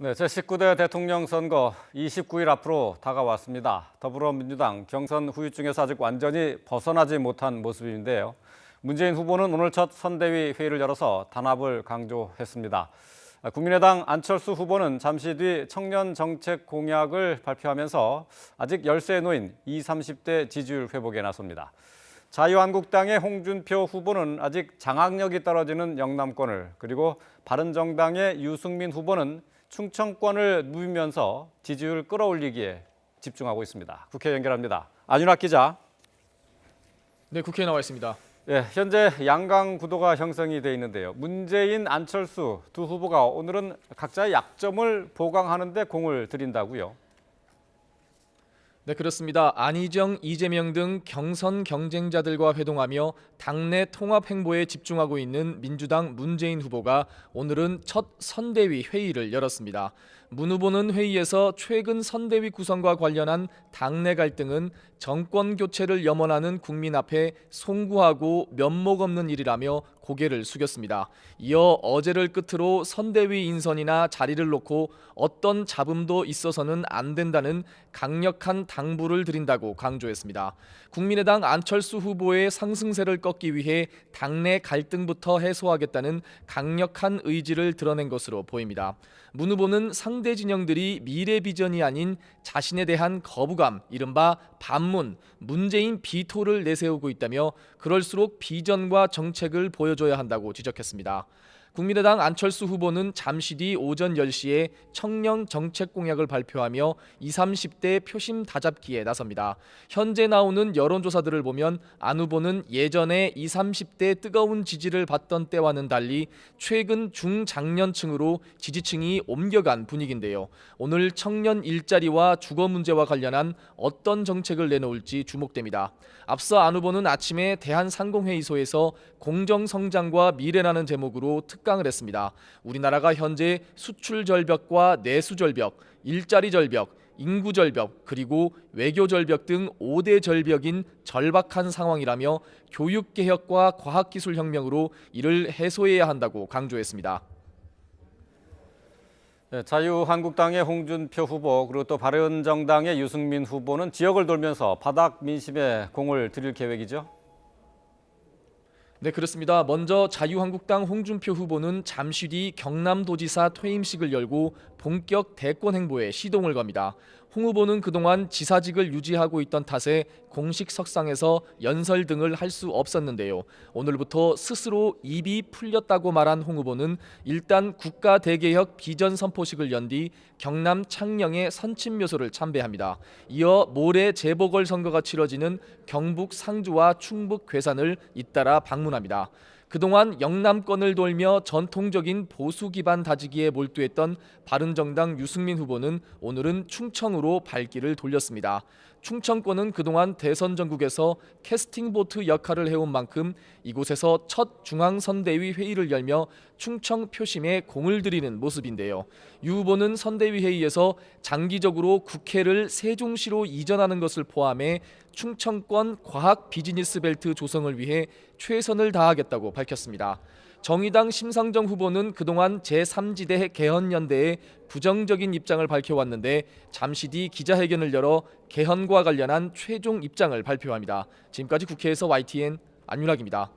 네, 제19대 대통령 선거 29일 앞으로 다가왔습니다. 더불어민주당 경선 후유증에서 아직 완전히 벗어나지 못한 모습인데요. 문재인 후보는 오늘 첫 선대위 회의를 열어서 단합을 강조했습니다. 국민의당 안철수 후보는 잠시 뒤 청년 정책 공약을 발표하면서 아직 열세에 놓인 20, 30대 지지율 회복에 나섭니다. 자유한국당의 홍준표 후보는 아직 장악력이 떨어지는 영남권을, 그리고 바른정당의 유승민 후보는 충청권을 누비면서 지지율 끌어올리기에 집중하고 있습니다. 국회 연결합니다. 안윤학 기자. 네, 국회에 나와 있습니다. 예, 현재 양강 구도가 형성이 돼 있는데요. 문재인, 안철수 두 후보가 오늘은 각자의 약점을 보강하는 데 공을 들인다고요. 네, 그렇습니다. 안희정, 이재명 등 경선 경쟁자들과 회동하며 당내 통합 행보에 집중하고 있는 민주당 문재인 후보가 오늘은 첫 선대위 회의를 열었습니다. 문 후보는 회의에서 최근 선대위 구성과 관련한 당내 갈등은 정권 교체를 염원하는 국민 앞에 송구하고 면목 없는 일이라며 고개를 숙였습니다. 이어 어제를 끝으로 선대위 인선이나 자리를 놓고 어떤 잡음도 있어서는 안 된다는 강력한 당부를 드린다고 강조했습니다. 국민의당 안철수 후보의 상승세를 꺾기 위해 당내 갈등부터 해소하겠다는 강력한 의지를 드러낸 것으로 보입니다. 문 후보는 상대 진영들이 미래 비전이 아닌 자신에 대한 거부감, 이른바 반문, 문재인 비토를 내세우고 있다며 그럴수록 비전과 정책을 보여줘야 한다고 지적했습니다. 국민의당 안철수 후보는 잠시 뒤 오전 10시에 청년 정책 공약을 발표하며 20, 30대 표심 다잡기에 나섭니다. 현재 나오는 여론조사들을 보면 안 후보는 예전에 20, 30대 뜨거운 지지를 받던 때와는 달리 최근 중장년층으로 지지층이 옮겨간 분위기인데요. 오늘 청년 일자리와 주거 문제와 관련한 어떤 정책을 내놓을지 주목됩니다. 앞서 안 후보는 아침에 대한상공회의소에서 공정성장과 미래라는 제목으로 특강을 했습니다. 우리나라가 현재 수출 절벽과 내수 절벽, 일자리 절벽, 인구 절벽, 그리고 외교 절벽 등 5대 절벽인 절박한 상황이라며 교육 개혁과 과학기술 혁명으로 이를 해소해야 한다고 강조했습니다. 네, 자유한국당의 홍준표 후보, 그리고 또 바른정당의 유승민 후보는 지역을 돌면서 바닥 민심에 공을 들일 계획이죠. 네, 그렇습니다. 먼저 자유한국당 홍준표 후보는 잠시 뒤 경남도지사 퇴임식을 열고 본격 대권 행보에 시동을 겁니다. 홍 후보는 그동안 지사직을 유지하고 있던 탓에 공식 석상에서 연설 등을 할 수 없었는데요. 오늘부터 스스로 입이 풀렸다고 말한 홍 후보는 일단 국가대개혁 비전 선포식을 연 뒤 경남 창녕의 선친묘소를 참배합니다. 이어 모레 재보궐선거가 치러지는 경북 상주와 충북 괴산을 잇따라 방문합니다. 그동안 영남권을 돌며 전통적인 보수 기반 다지기에 몰두했던 바른정당 유승민 후보는 오늘은 충청으로 발길을 돌렸습니다. 충청권은 그동안 대선 전국에서 캐스팅보트 역할을 해온 만큼 이곳에서 첫 중앙선대위 회의를 열며 충청 표심에 공을 들이는 모습인데요. 유 후보는 선대위 회의에서 장기적으로 국회를 세종시로 이전하는 것을 포함해 충청권 과학 비즈니스 벨트 조성을 위해 최선을 다하겠다고 밝혔습니다. 정의당 심상정 후보는 그동안 제3지대 개헌연대에 부정적인 입장을 밝혀왔는데 잠시 뒤 기자회견을 열어 개헌과 관련한 최종 입장을 발표합니다. 지금까지 국회에서 YTN 안윤학입니다.